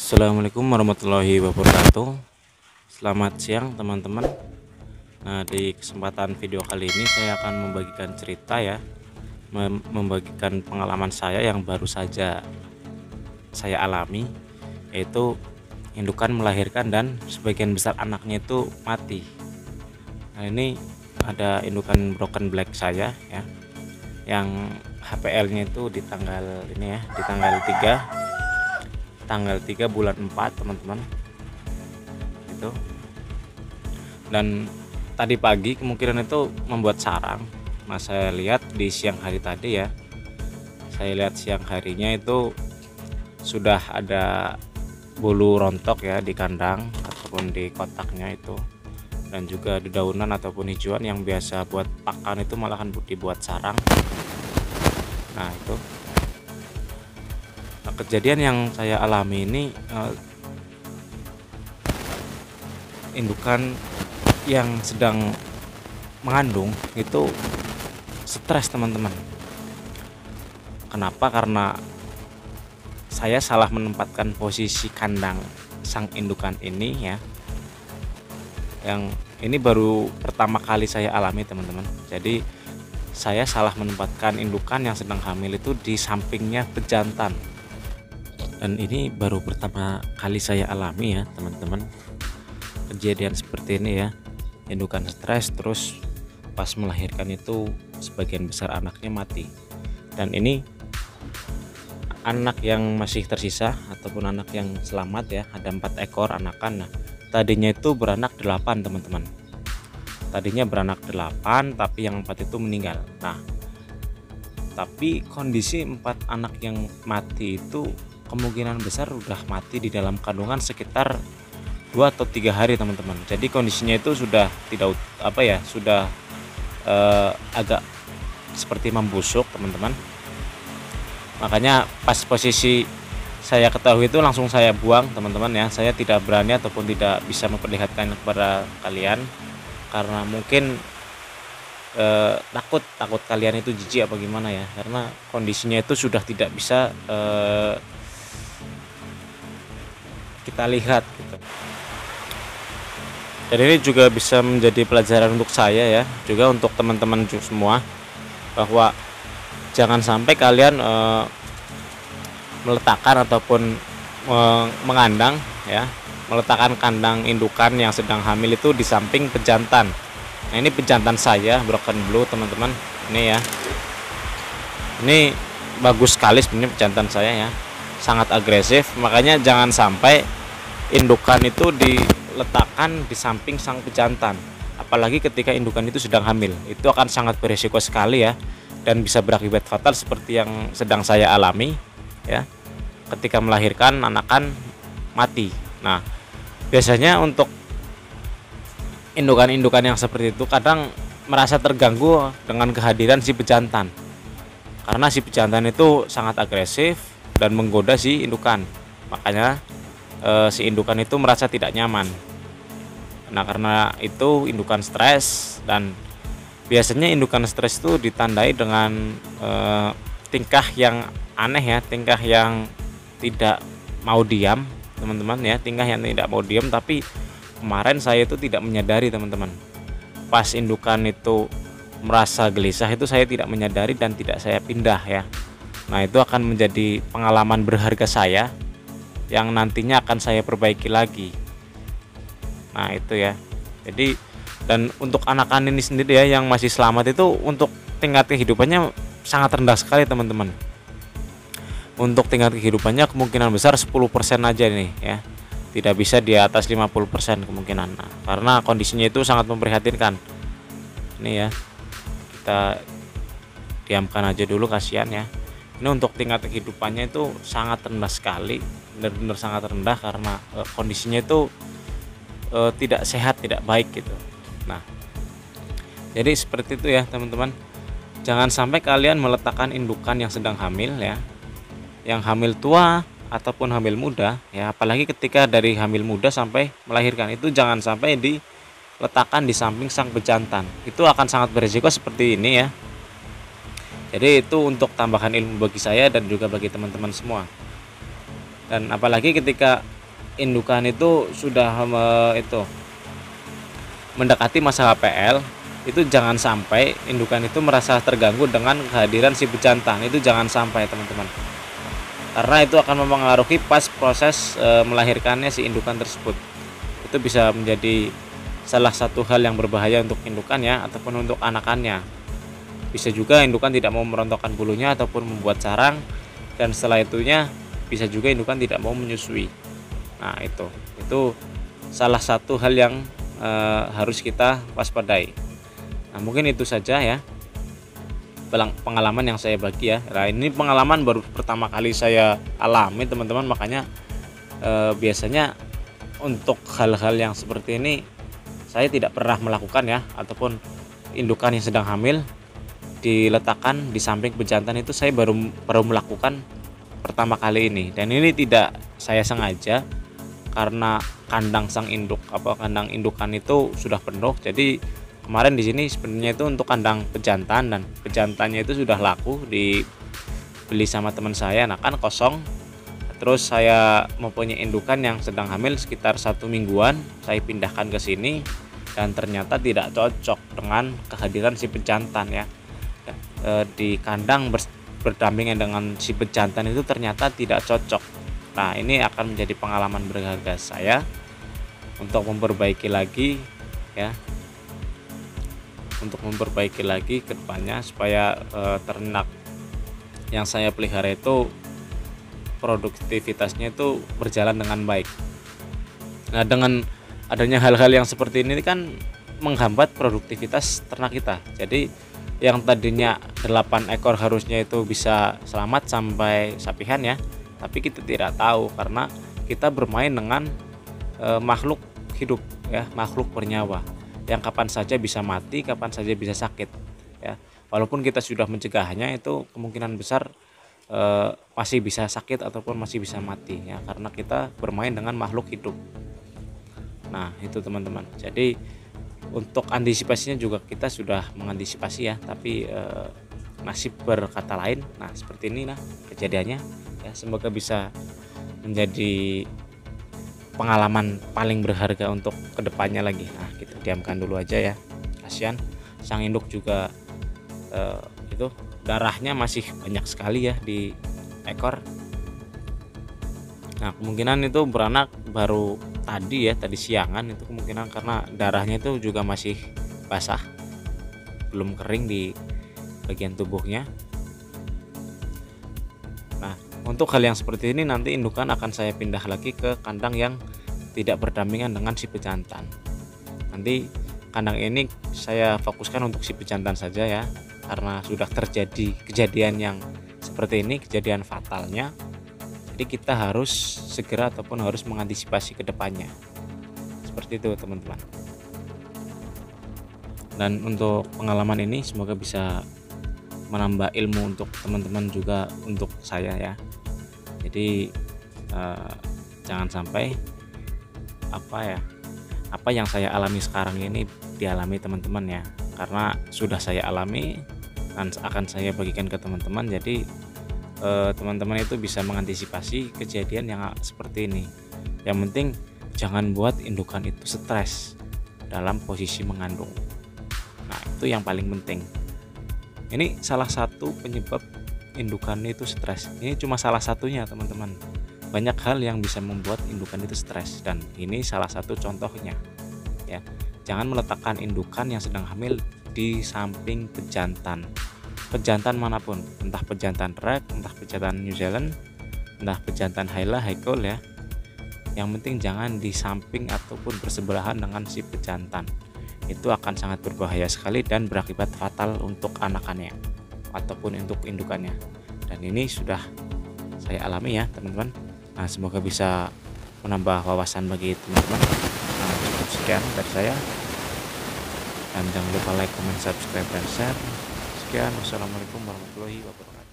Assalamualaikum warahmatullahi wabarakatuh. Selamat siang teman-teman. Nah, di kesempatan video kali ini saya akan membagikan cerita ya, membagikan pengalaman saya yang baru saja saya alami, yaitu indukan melahirkan dan sebagian besar anaknya itu mati. Nah, ini ada indukan broken black saya ya, yang HPL-nya itu di tanggal ini ya, di tanggal 3 bulan 4 teman-teman itu. Dan tadi pagi kemungkinan itu membuat sarang. Nah, saya lihat di siang hari tadi ya, saya lihat siang harinya itu sudah ada bulu rontok ya di kandang ataupun di kotaknya itu, dan juga di daunan ataupun hijauan yang biasa buat pakan itu malahan dibuat sarang. Nah itu, kejadian yang saya alami ini, indukan yang sedang mengandung itu stres teman-teman. Kenapa? Karena saya salah menempatkan posisi kandang sang indukan ini ya, yang ini baru pertama kali saya alami teman-teman. Jadi saya salah menempatkan indukan yang sedang hamil itu di sampingnya pejantan. Dan ini baru pertama kali saya alami ya teman-teman, kejadian seperti ini ya, indukan stres terus pas melahirkan itu sebagian besar anaknya mati. Dan ini anak yang masih tersisa ataupun anak yang selamat ya, ada 4 ekor anakan. Nah, tadinya itu beranak 8 teman-teman, tadinya beranak 8 tapi yang 4 itu meninggal. Nah, tapi kondisi 4 anak yang mati itu kemungkinan besar udah mati di dalam kandungan sekitar 2 atau 3 hari teman-teman. Jadi kondisinya itu sudah tidak sudah agak seperti membusuk teman-teman. Makanya pas posisi saya ketahui itu langsung saya buang teman-teman ya. Saya tidak berani ataupun tidak bisa memperlihatkan kepada kalian karena mungkin takut kalian itu jijik apa gimana ya, karena kondisinya itu sudah tidak bisa kita lihat gitu. Dan ini juga bisa menjadi pelajaran untuk saya ya, juga untuk teman-teman semua, bahwa jangan sampai kalian meletakkan ataupun mengandang ya, meletakkan kandang indukan yang sedang hamil itu di samping pejantan. Nah, ini pejantan saya broken blue teman-teman, ini ya, ini bagus sekali sebenarnya pejantan saya ya, sangat agresif. Makanya jangan sampai indukan itu diletakkan di samping sang pejantan, apalagi ketika indukan itu sedang hamil. Itu akan sangat berisiko sekali ya, dan bisa berakibat fatal seperti yang sedang saya alami ya, ketika melahirkan anakan mati. Nah, biasanya untuk indukan-indukan yang seperti itu kadang merasa terganggu dengan kehadiran si pejantan, karena si pejantan itu sangat agresif dan menggoda si indukan. Makanya si indukan itu merasa tidak nyaman. Nah, karena itu indukan stres, dan biasanya indukan stres itu ditandai dengan tingkah yang aneh ya, tingkah yang tidak mau diam teman-teman ya, tingkah yang tidak mau diam. Tapi kemarin saya itu tidak menyadari teman-teman, pas indukan itu merasa gelisah itu saya tidak menyadari dan tidak saya pindah ya. Nah, itu akan menjadi pengalaman berharga saya yang nantinya akan saya perbaiki lagi. Nah, itu ya. Jadi, dan untuk anakan ini sendiri ya yang masih selamat itu untuk tingkat kehidupannya sangat rendah sekali teman-teman. Untuk tingkat kehidupannya kemungkinan besar 10% aja nih ya, tidak bisa di atas 50% kemungkinan. Nah, karena kondisinya itu sangat memprihatinkan. Ini ya, kita diamkan aja dulu, kasihan ya. Ini untuk tingkat kehidupannya itu sangat rendah sekali, benar-benar sangat rendah, karena kondisinya itu tidak sehat, tidak baik gitu. Nah, jadi seperti itu ya teman-teman. Jangan sampai kalian meletakkan indukan yang sedang hamil ya, yang hamil tua ataupun hamil muda ya, apalagi ketika dari hamil muda sampai melahirkan, itu jangan sampai diletakkan di samping sang pejantan. Itu akan sangat berisiko seperti ini ya. Jadi itu untuk tambahan ilmu bagi saya dan juga bagi teman-teman semua. Dan apalagi ketika indukan itu sudah mendekati masa HPL, itu jangan sampai indukan itu merasa terganggu dengan kehadiran si bejantan. Itu jangan sampai teman-teman, karena itu akan mempengaruhi pas proses melahirkannya si indukan tersebut. Itu bisa menjadi salah satu hal yang berbahaya untuk indukan ya, ataupun untuk anakannya. Bisa juga indukan tidak mau merontokkan bulunya ataupun membuat sarang, dan setelah itunya bisa juga indukan tidak mau menyusui. Nah, itu salah satu hal yang harus kita waspadai. Nah, mungkin itu saja ya pengalaman yang saya bagi ya. Nah, ini pengalaman baru pertama kali saya alami teman-teman, makanya biasanya untuk hal-hal yang seperti ini saya tidak pernah melakukan ya, ataupun indukan yang sedang hamil diletakkan di samping bejantan itu saya baru melakukan pertama kali ini. Dan ini tidak saya sengaja, karena kandang indukan itu sudah penuh. Jadi kemarin di sini sebenarnya itu untuk kandang pejantan, dan pejantannya itu sudah laku dibeli sama teman saya. Nah, kan kosong. Terus saya mempunyai indukan yang sedang hamil sekitar 1 mingguan, saya pindahkan ke sini dan ternyata tidak cocok dengan kehadiran si pejantan ya. Di kandang berdampingan dengan si pejantan itu ternyata tidak cocok. Nah, ini akan menjadi pengalaman berharga saya untuk memperbaiki lagi ya, untuk memperbaiki lagi ke depannya supaya ternak yang saya pelihara itu produktivitasnya itu berjalan dengan baik. Nah, dengan adanya hal-hal yang seperti ini kan menghambat produktivitas ternak kita. Jadi yang tadinya 8 ekor harusnya itu bisa selamat sampai sapihan ya, tapi kita tidak tahu karena kita bermain dengan makhluk hidup ya, makhluk bernyawa yang kapan saja bisa mati, kapan saja bisa sakit ya. Walaupun kita sudah mencegahnya, itu kemungkinan besar masih bisa sakit ataupun masih bisa mati ya, karena kita bermain dengan makhluk hidup. Nah, itu teman-teman. Jadi untuk antisipasinya juga kita sudah mengantisipasi ya, tapi nasib berkata lain. Nah, seperti ini nah kejadiannya ya. Semoga bisa menjadi pengalaman paling berharga untuk kedepannya lagi. Nah, kita diamkan dulu aja ya, kasihan sang induk juga itu darahnya masih banyak sekali ya di ekor. Nah, kemungkinan itu beranak baru tadi siangan, itu kemungkinan karena darahnya itu juga masih basah, belum kering di bagian tubuhnya. Nah, untuk hal yang seperti ini nanti indukan akan saya pindah lagi ke kandang yang tidak berdampingan dengan si pejantan. Nanti kandang ini saya fokuskan untuk si pejantan saja ya, karena sudah terjadi kejadian yang seperti ini, kejadian fatalnya. Jadi kita harus segera ataupun harus mengantisipasi ke depannya. Seperti itu teman-teman. Dan untuk pengalaman ini semoga bisa menambah ilmu untuk teman-teman juga untuk saya ya. Jadi jangan sampai apa yang saya alami sekarang ini dialami teman-teman ya, karena sudah saya alami dan akan saya bagikan ke teman-teman. Jadi teman-teman itu bisa mengantisipasi kejadian yang seperti ini. Yang penting jangan buat indukan itu stres dalam posisi mengandung. Nah, itu yang paling penting. Ini salah satu penyebab indukan itu stres. Ini cuma salah satunya teman-teman. Banyak hal yang bisa membuat indukan itu stres, dan ini salah satu contohnya ya. Jangan meletakkan indukan yang sedang hamil di samping pejantan manapun, entah pejantan red, entah pejantan New Zealand, entah pejantan Hyla, Haikol ya. Yang penting jangan di samping ataupun bersebelahan dengan si pejantan. Itu akan sangat berbahaya sekali dan berakibat fatal untuk anakannya ataupun untuk indukannya. Dan ini sudah saya alami ya teman-teman. Nah, semoga bisa menambah wawasan bagi teman-teman. Nah, cukup sekian dari saya. Dan jangan lupa like, comment, subscribe, dan share. Sekian, wassalamualaikum warahmatullahi wabarakatuh.